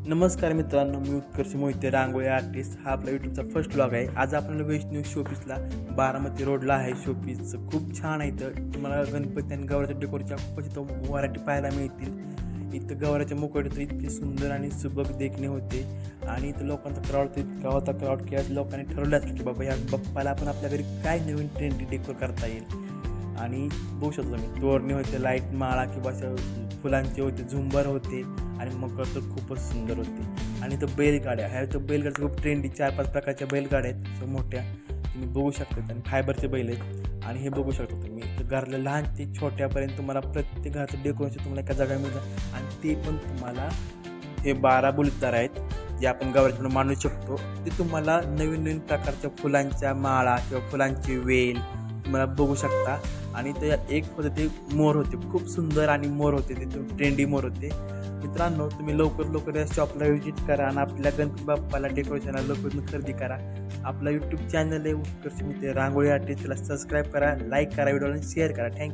नमस्कार मित्रांनो, मी उत्कर्ष मोहिते, रांगोळी आर्टिस्ट. हा आपला यूट्यूबचा फर्स्ट ब्लॉग आहे. आज आपण वैष्णव शोपीसला बारामती रोडला आहे. शोपीस खूप छान आहे. इथं तुम्हाला गणपती आणि गौराच्या डेकोरच्या खूपच इथं व्हरायटी पाहायला मिळतील. इथं गौराच्या मुकुट तर इतके सुंदर आणि सुबक देखणे होते आणि इथं लोकांचा क्राऊड तर इतका होता की आज लोकांनी ठरवलं असतं की बाबा या बाप्पाला आपण आपल्या घरी काय नवीन ट्रेंडी डेकोर करता येईल. आणि बघू शकतो तुम्ही तोरणे होते, लाईट माळा किंवा अशा फुलांचे होते, झुंबर होते आणि मकर तर खूपच सुंदर होते. आणि इथं बैलगाड्या ह्या इथं बैलगाड्या खूप ट्रेंडी 4-5 प्रकारच्या बैलगाड्या आहेत असं मोठ्या तुम्ही बघू शकता आणि फायबरचे बैल आहेत. आणि हे बघू शकता तुम्ही इथं घराला लहान ते छोट्यापर्यंत तुम्हाला प्रत्येक घराचं डेकोरेशन तुम्हाला एका जागा मिळतं. आणि ते पण तुम्हाला हे 12 बुलतार आहेत जे आपण गवऱ्यातून मांडू शकतो. ते तुम्हाला नवीन नवीन प्रकारच्या फुलांच्या माळा किंवा फुलांची वेल तुम्हाला बघू शकता. आणि त्याच्यात एक होते ते मोर होते, खूप सुंदर आणि मोर होते, ते ट्रेंडी मोर होते. मित्रांनो, तुम्ही लवकर या शॉपला व्हिजिट करा आणि आपल्या गणपती बाप्पाला डेकोरेशनला लवकर खरेदी करा. आपला यूट्यूब चॅनल आहे उत्कर्ष मोहिते रांगोळी आर्टिस्ट, त्याला सबस्क्राईब करा, लाईक करा, व्हिडिओला शेअर करा. थँक्यू.